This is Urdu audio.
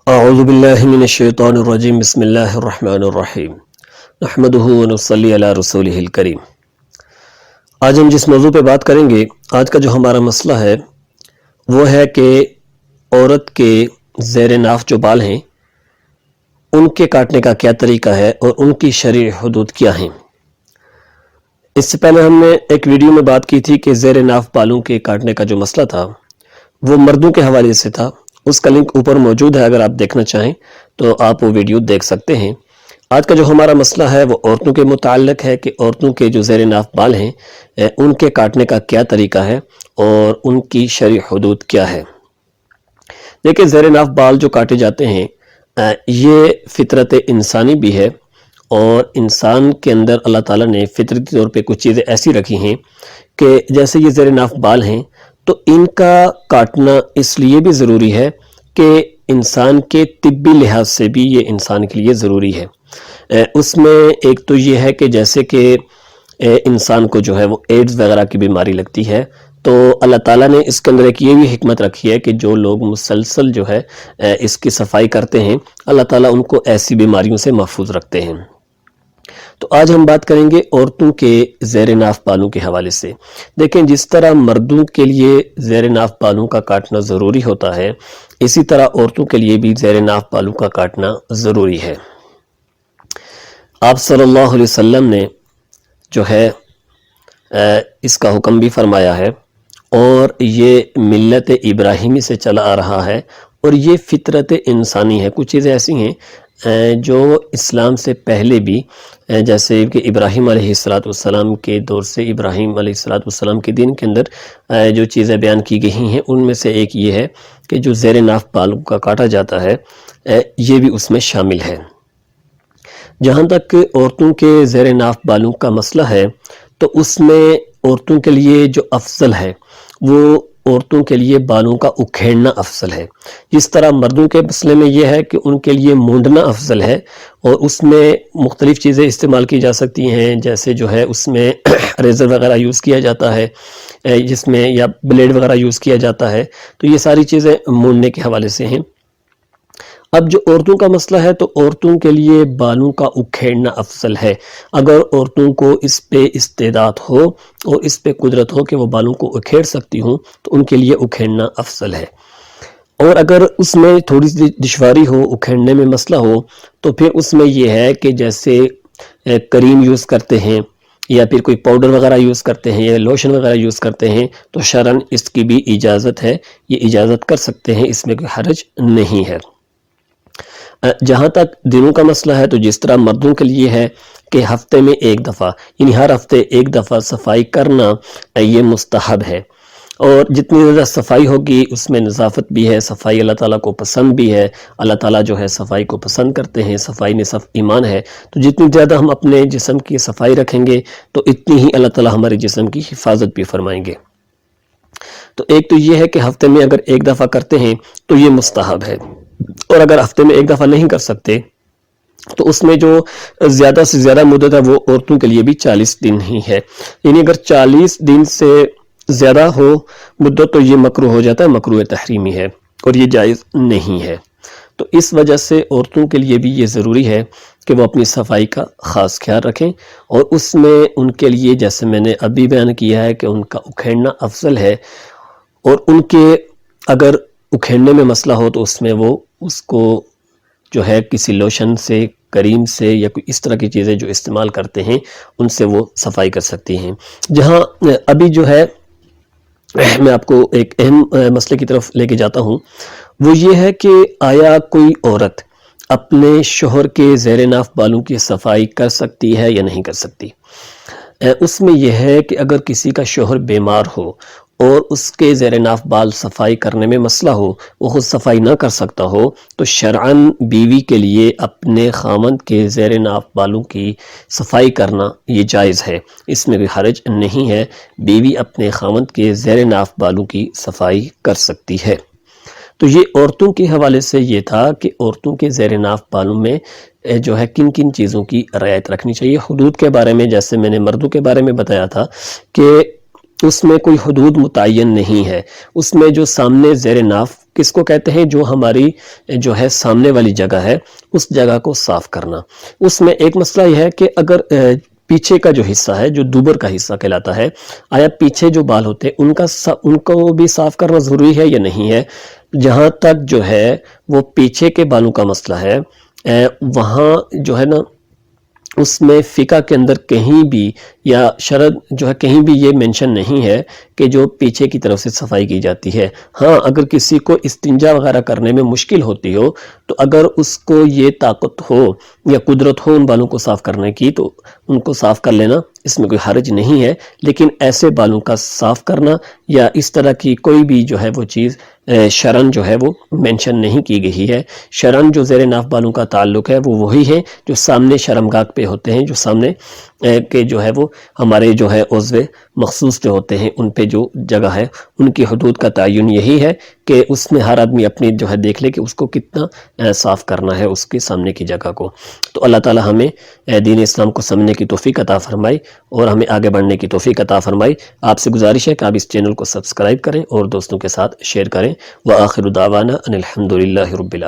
اعوذ باللہ من الشیطان الرجیم بسم اللہ الرحمن الرحیم نحمدہ ونصلی علی رسولہ الکریم۔ آج ہم جس موضوع پہ بات کریں گے، آج کا جو ہمارا مسئلہ ہے وہ ہے کہ عورت کے زیر ناف جو بال ہیں ان کے کاٹنے کا کیا طریقہ ہے اور ان کی شرعی حدود کیا ہیں۔ اس سے پہلے ہم نے ایک ویڈیو میں بات کی تھی کہ زیر ناف بالوں کے کاٹنے کا جو مسئلہ تھا وہ مردوں کے حوالے سے تھا، اس کا لنک اوپر موجود ہے، اگر آپ دیکھنا چاہیں تو آپ وہ ویڈیو دیکھ سکتے ہیں۔ آج کا جو ہمارا مسئلہ ہے وہ عورتوں کے متعلق ہے کہ عورتوں کے جو زیر ناف بال ہیں ان کے کاٹنے کا کیا طریقہ ہے اور ان کی شرعی حدود کیا ہے۔ دیکھیں، زیر ناف بال جو کاٹے جاتے ہیں یہ فطرت انسانی بھی ہے، اور انسان کے اندر اللہ تعالیٰ نے فطرتی طور پہ کچھ چیزیں ایسی رکھی ہیں کہ جیسے یہ زیر ناف بال ہیں تو ان کا کاٹنا اس لیے بھی ضروری ہے کہ انسان کے طبی لحاظ سے بھی یہ انسان کے لیے ضروری ہے۔ اس میں ایک تو یہ ہے کہ جیسے کہ انسان کو جو ہے وہ ایڈز وغیرہ کی بیماری لگتی ہے، تو اللہ تعالیٰ نے اس کے اندر ایک یہ بھی حکمت رکھی ہے کہ جو لوگ مسلسل جو ہے اس کی صفائی کرتے ہیں، اللہ تعالیٰ ان کو ایسی بیماریوں سے محفوظ رکھتے ہیں۔ تو آج ہم بات کریں گے عورتوں کے زیر ناف بالوں کے حوالے سے۔ دیکھیں، جس طرح مردوں کے لیے زیر ناف بالوں کا کاٹنا ضروری ہوتا ہے، اسی طرح عورتوں کے لیے بھی زیر ناف بالوں کا کاٹنا ضروری ہے۔ آپ صلی اللہ علیہ وسلم نے جو ہے اس کا حکم بھی فرمایا ہے، اور یہ ملت ابراہیمی سے چلا آ رہا ہے، اور یہ فطرت انسانی ہے۔ کچھ چیزیں ایسی ہیں جو اسلام سے پہلے بھی، جیسے کہ ابراہیم علیہ السلام کے دور سے، ابراہیم علیہ السلام کے دین کے اندر جو چیزیں بیان کی گئی ہیں ان میں سے ایک یہ ہے کہ جو زیر ناف بالوں کا کاٹا جاتا ہے یہ بھی اس میں شامل ہے۔ جہاں تک عورتوں کے زیر ناف بالوں کا مسئلہ ہے تو اس میں عورتوں کے لیے جو افضل ہے وہ عورتوں کے لیے بالوں کا اکھیڑنا افضل ہے۔ جس طرح مردوں کے مسئلے میں یہ ہے کہ ان کے لیے مونڈنا افضل ہے، اور اس میں مختلف چیزیں استعمال کی جا سکتی ہیں، جیسے جو ہے اس میں ریزر وغیرہ یوز کیا جاتا ہے، جس میں یا بلیڈ وغیرہ یوز کیا جاتا ہے، تو یہ ساری چیزیں مونڈنے کے حوالے سے ہیں۔ اب جو عورتوں کا مسئلہ ہے تو عورتوں کے لیے بالوں کا اکھیڑنا افضل ہے۔ اگر عورتوں کو اس پہ استعداد ہو اور اس پہ قدرت ہو کہ وہ بالوں کو اکھیڑ سکتی ہوں تو ان کے لیے اکھیڑنا افضل ہے، اور اگر اس میں تھوڑی سی دشواری ہو، اکھیڑنے میں مسئلہ ہو، تو پھر اس میں یہ ہے کہ جیسے کریم یوز کرتے ہیں یا پھر کوئی پاؤڈر وغیرہ یوز کرتے ہیں یا لوشن وغیرہ یوز کرتے ہیں تو شرعاً اس کی بھی اجازت ہے، یہ اجازت کر سکتے ہیں، اس میں کوئی حرج نہیں ہے۔ جہاں تک دنوں کا مسئلہ ہے تو جس طرح مردوں کے لیے ہے کہ ہفتے میں ایک دفعہ، یعنی ہر ہفتے ایک دفعہ صفائی کرنا یہ مستحب ہے، اور جتنی زیادہ صفائی ہوگی اس میں نظافت بھی ہے، صفائی اللہ تعالیٰ کو پسند بھی ہے، اللہ تعالیٰ جو ہے صفائی کو پسند کرتے ہیں، صفائی نصف ایمان ہے، تو جتنی زیادہ ہم اپنے جسم کی صفائی رکھیں گے تو اتنی ہی اللہ تعالیٰ ہمارے جسم کی حفاظت بھی فرمائیں گے۔ تو ایک تو یہ ہے کہ ہفتے میں اگر ایک دفعہ کرتے ہیں تو یہ مستحب ہے، اور اگر ہفتے میں ایک دفعہ نہیں کر سکتے تو اس میں جو زیادہ سے زیادہ مدت ہے وہ عورتوں کے لیے بھی 40 دن ہی ہے، یعنی اگر 40 دن سے زیادہ ہو مدت تو یہ مکروہ ہو جاتا ہے، مکروہ تحریمی ہے اور یہ جائز نہیں ہے۔ تو اس وجہ سے عورتوں کے لیے بھی یہ ضروری ہے کہ وہ اپنی صفائی کا خاص خیال رکھیں، اور اس میں ان کے لیے جیسے میں نے ابھی بیان کیا ہے کہ ان کا اکھیڑنا افضل ہے، اور ان کے اگر اکھیڑنے میں مسئلہ ہو تو اس میں وہ اس کو جو ہے کسی لوشن سے، کریم سے، یا کوئی اس طرح کی چیزیں جو استعمال کرتے ہیں ان سے وہ صفائی کر سکتی ہیں۔ جہاں ابھی جو ہے میں آپ کو ایک اہم مسئلے کی طرف لے کے جاتا ہوں، وہ یہ ہے کہ آیا کوئی عورت اپنے شوہر کے زیر ناف بالوں کی صفائی کر سکتی ہے یا نہیں کر سکتی؟ اس میں یہ ہے کہ اگر کسی کا شوہر بیمار ہو اور اس کے زیر ناف بال صفائی کرنے میں مسئلہ ہو، وہ خود صفائی نہ کر سکتا ہو، تو شرعاً بیوی کے لیے اپنے خامند کے زیر ناف بالوں کی صفائی کرنا یہ جائز ہے، اس میں بھی حرج نہیں ہے، بیوی اپنے خامند کے زیر ناف بالوں کی صفائی کر سکتی ہے۔ تو یہ عورتوں کے حوالے سے یہ تھا کہ عورتوں کے زیر ناف بالوں میں جو ہے کن کن چیزوں کی رعایت رکھنی چاہیے۔ حدود کے بارے میں جیسے میں نے مردوں کے بارے میں بتایا تھا کہ اس میں کوئی حدود متعین نہیں ہے، اس میں جو سامنے زیر ناف کس کو کہتے ہیں؟ جو ہماری جو ہے سامنے والی جگہ ہے اس جگہ کو صاف کرنا۔ اس میں ایک مسئلہ یہ ہے کہ اگر پیچھے کا جو حصہ ہے جو دوبر کا حصہ کہلاتا ہے، آیا پیچھے جو بال ہوتے ہیں ان کو بھی صاف کرنا ضروری ہے یا نہیں ہے؟ جہاں تک جو ہے وہ پیچھے کے بالوں کا مسئلہ ہے، وہاں جو ہے نا اس میں فقہ کے اندر کہیں بھی یا شرع جو ہے کہیں بھی یہ مینشن نہیں ہے کہ جو پیچھے کی طرف سے صفائی کی جاتی ہے۔ ہاں اگر کسی کو استنجا وغیرہ کرنے میں مشکل ہوتی ہو تو اگر اس کو یہ طاقت ہو یا قدرت ہو ان بالوں کو صاف کرنے کی تو ان کو صاف کر لینا، اس میں کوئی حرج نہیں ہے۔ لیکن ایسے بالوں کا صاف کرنا یا اس طرح کی کوئی بھی جو ہے وہ چیز شرعن جو ہے وہ مینشن نہیں کی گئی ہے۔ شرعن جو زیر ناف بالوں کا تعلق ہے وہ وہی ہے جو سامنے شرمگاہ پہ ہوتے ہیں، جو سامنے کے جو ہے وہ ہمارے جو ہے عضو مخصوص جو ہوتے ہیں ان پہ جو جگہ ہے ان کی حدود کا تعین یہی ہے کہ اس میں ہر آدمی اپنی جو ہے دیکھ لے کہ اس کو کتنا صاف کرنا ہے اس کے سامنے کی جگہ کو۔ تو اللہ تعالی ہمیں دین اسلام کو سمجھنے کی توفیق عطا فرمائے اور ہمیں آگے بڑھنے کی توفیق عطا فرمائے۔ آپ سے گزارش ہے کہ آپ اس چینل کو سبسکرائب کریں اور دوستوں کے ساتھ شیئر کریں۔ وآخر دعوانا ان الحمدللہ رب العالمین۔